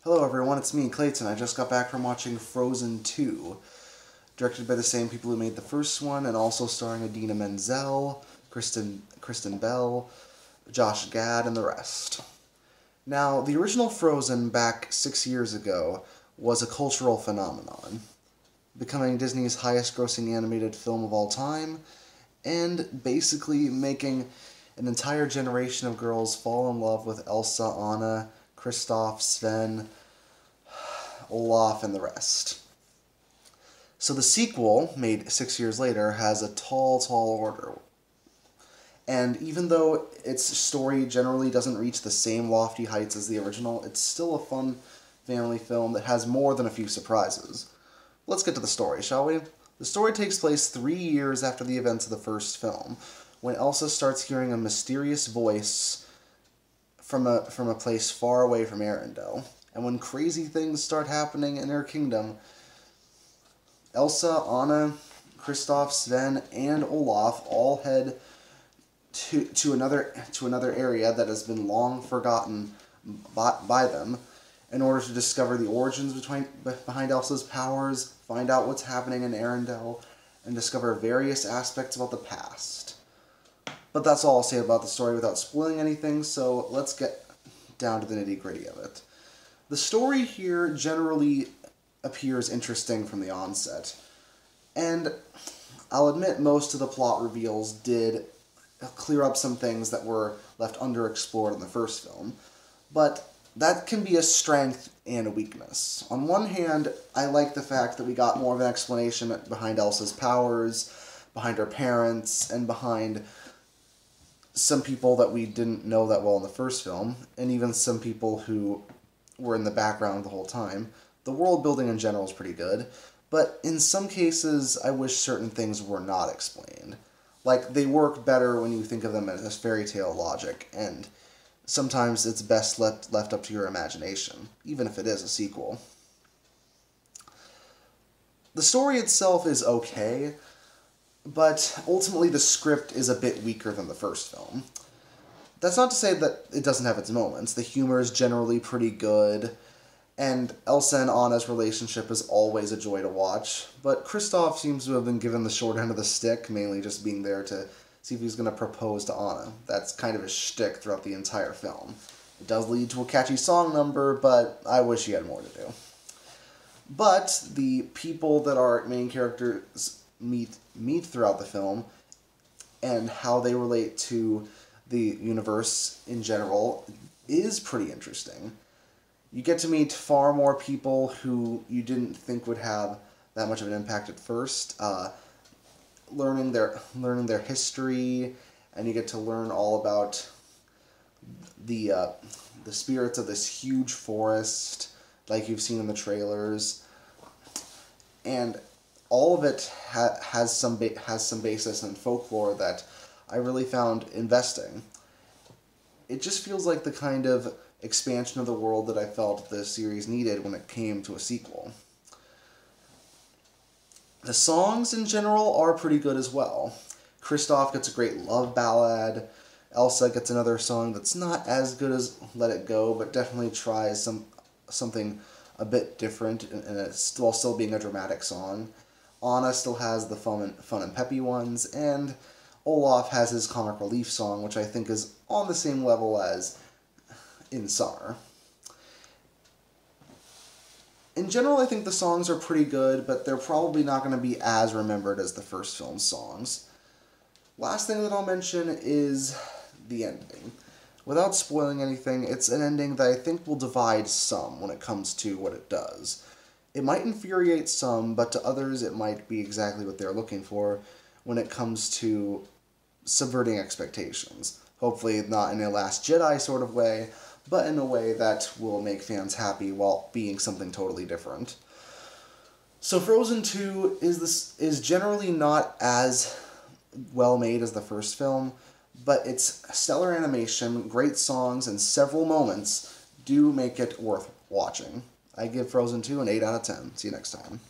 Hello everyone, it's me, Clayton. I just got back from watching Frozen 2, directed by the same people who made the first one, and also starring Idina Menzel, Kristen Bell, Josh Gad, and the rest. Now, the original Frozen back 6 years ago was a cultural phenomenon, becoming Disney's highest-grossing animated film of all time, and basically making an entire generation of girls fall in love with Elsa, Anna, Kristoff, Sven, Olaf, and the rest. So the sequel, made 6 years later, has a tall order. And even though its story generally doesn't reach the same lofty heights as the original, it's still a fun family film that has more than a few surprises. Let's get to the story, shall we? The story takes place 3 years after the events of the first film, when Elsa starts hearing a mysterious voice from a place far away from Arendelle. And when crazy things start happening in her kingdom, Elsa, Anna, Kristoff, Sven, and Olaf all head to another area that has been long forgotten by them in order to discover the origins behind Elsa's powers, find out what's happening in Arendelle, and discover various aspects about the past. But that's all I'll say about the story without spoiling anything, so let's get down to the nitty-gritty of it. The story here generally appears interesting from the onset, and I'll admit most of the plot reveals did clear up some things that were left underexplored in the first film, but that can be a strength and a weakness. On one hand, I like the fact that we got more of an explanation behind Elsa's powers, behind her parents, and behind some people that we didn't know that well in the first film, and even some people who were in the background the whole time. The world building in general is pretty good, but in some cases I wish certain things were not explained. Like, they work better when you think of them as fairy tale logic, and sometimes it's best left up to your imagination, even if it is a sequel. The story itself is okay, but ultimately the script is a bit weaker than the first film. That's not to say that it doesn't have its moments. The humor is generally pretty good, and Elsa and Anna's relationship is always a joy to watch, but Kristoff seems to have been given the short end of the stick, mainly just being there to see if he's going to propose to Anna. That's kind of his shtick throughout the entire film. It does lead to a catchy song number, but I wish he had more to do. But the people that our main characters meet throughout the film, and how they relate to the universe in general, is pretty interesting. You get to meet far more people who you didn't think would have that much of an impact at first, learning their history, and you get to learn all about the spirits of this huge forest, like you've seen in the trailers, and all of it has some basis in folklore that I really found investing. It just feels like the kind of expansion of the world that I felt the series needed when it came to a sequel. The songs in general are pretty good as well. Kristoff gets a great love ballad. Elsa gets another song that's not as good as Let It Go, but definitely tries something a bit different, and it's while still being a dramatic song. Anna still has the fun and peppy ones, and Olaf has his comic relief song, which I think is on the same level as In Summer. In general, I think the songs are pretty good, but they're probably not going to be as remembered as the first film's songs. Last thing that I'll mention is the ending. Without spoiling anything, it's an ending that I think will divide some when it comes to what it does. It might infuriate some, but to others it might be exactly what they're looking for when it comes to subverting expectations. Hopefully not in a Last Jedi sort of way, but in a way that will make fans happy while being something totally different. So Frozen 2 is generally not as well made as the first film, but its stellar animation, great songs, and several moments do make it worth watching. I give Frozen 2 an 8 out of 10. See you next time.